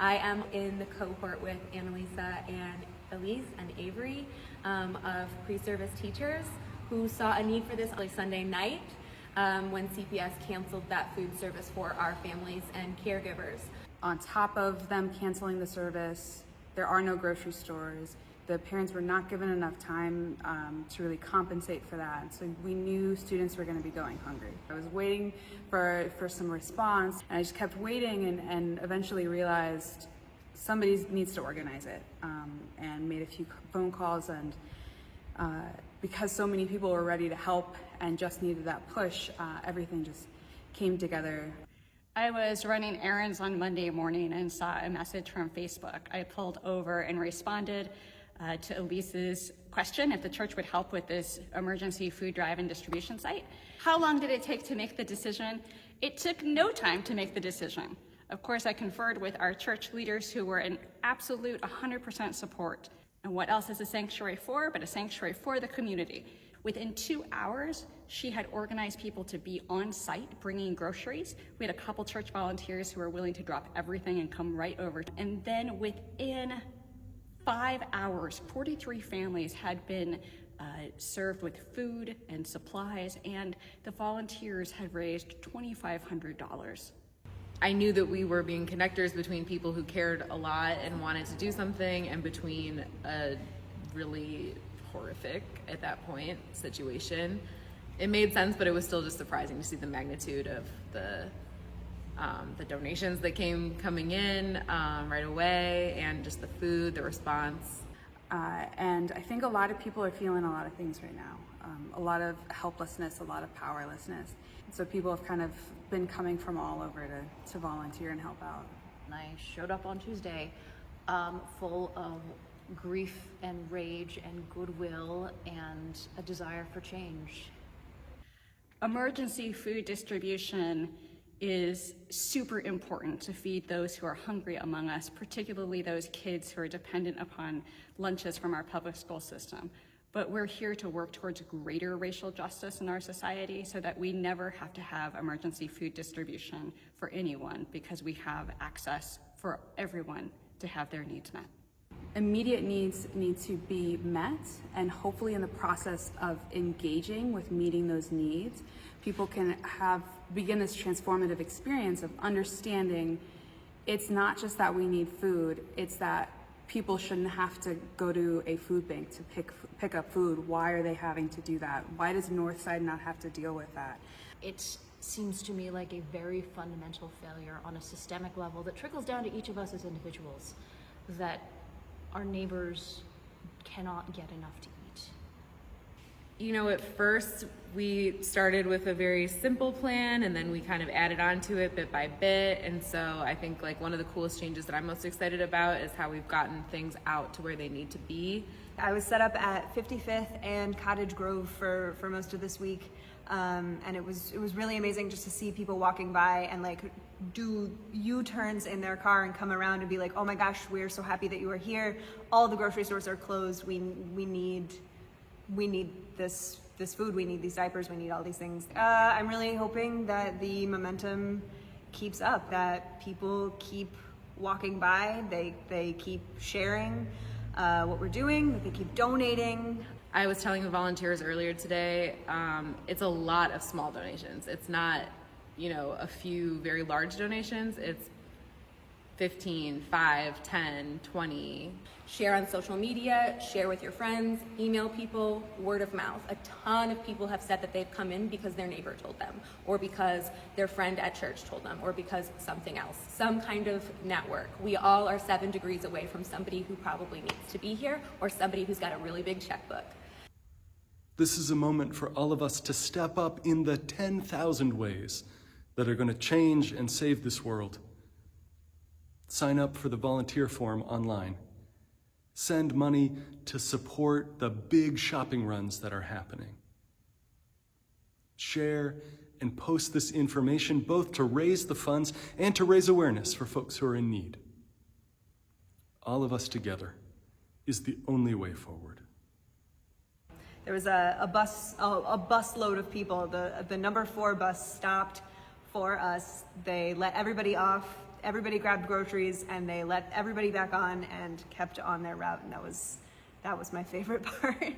I am in the cohort with Annalisa and Elise and Avery of pre-service teachers who saw a need for this Sunday night when CPS canceled that food service for our families and caregivers. On top of them canceling the service, there are no grocery stores. The parents were not given enough time to really compensate for that. So we knew students were going to be going hungry. I was waiting for some response, and I just kept waiting and eventually realized somebody needs to organize it, and made a few phone calls. And because so many people were ready to help and just needed that push, everything just came together. I was running errands on Monday morning and saw a message from Facebook. I pulled over and responded to Elise's question if the church would help with this emergency food drive and distribution site. How long did it take to make the decision? It took no time to make the decision. Of course, I conferred with our church leaders who were in absolute 100% support. And what else is a sanctuary for but a sanctuary for the community? Within 2 hours, she had organized people to be on site bringing groceries. We had a couple church volunteers who were willing to drop everything and come right over. And then within 5 hours, 43 families had been served with food and supplies, and the volunteers had raised $2,500. I knew that we were being connectors between people who cared a lot and wanted to do something, and between a really horrific, at that point, situation. It made sense, but it was still just surprising to see the magnitude of the donations that coming in right away, and just the food, the response. And I think a lot of people are feeling a lot of things right now. A lot of helplessness, a lot of powerlessness. So people have kind of been coming from all over to volunteer and help out. And I showed up on Tuesday full of grief and rage and goodwill and a desire for change. Emergency food distribution is super important to feed those who are hungry among us, particularly those kids who are dependent upon lunches from our public school system. But we're here to work towards greater racial justice in our society so that we never have to have emergency food distribution for anyone, because we have access for everyone to have their needs met. Immediate needs need to be met, and hopefully in the process of engaging with meeting those needs, people can begin this transformative experience of understanding it's not just that we need food, it's that people shouldn't have to go to a food bank to pick up food. Why are they having to do that? Why does Northside not have to deal with that? It seems to me like a very fundamental failure on a systemic level that trickles down to each of us as individuals, that our neighbors cannot get enough to eat. You know, at first we started with a very simple plan, and then we kind of added on to it bit by bit. And so I think like one of the coolest changes that I'm most excited about is how we've gotten things out to where they need to be. I was set up at 55th and Cottage Grove for most of this week. And it was really amazing just to see people walking by and like do U-turns in their car and come around and be like, oh my gosh, we're so happy that you are here. All the grocery stores are closed. We need this food. We need these diapers. We need all these things. I'm really hoping that the momentum keeps up, that people keep walking by, they keep sharing what we're doing, that they keep donating. I was telling the volunteers earlier today, it's a lot of small donations. It's not, a few very large donations. It's 15, 5, 10, 20. Share on social media, share with your friends, email people, word of mouth. A ton of people have said that they've come in because their neighbor told them, or because their friend at church told them, or because something else, some kind of network. We all are 7 degrees away from somebody who probably needs to be here, or somebody who's got a really big checkbook. This is a moment for all of us to step up in the 10,000 ways that are going to change and save this world. Sign up for the volunteer form online. Send money to support the big shopping runs that are happening. Share and post this information both to raise the funds and to raise awareness for folks who are in need. All of us together is the only way forward. There was a bus load of people. The number 4 bus stopped for us. They let everybody off everybody grabbed groceries and they let everybody back on and kept on their route, and that was my favorite part.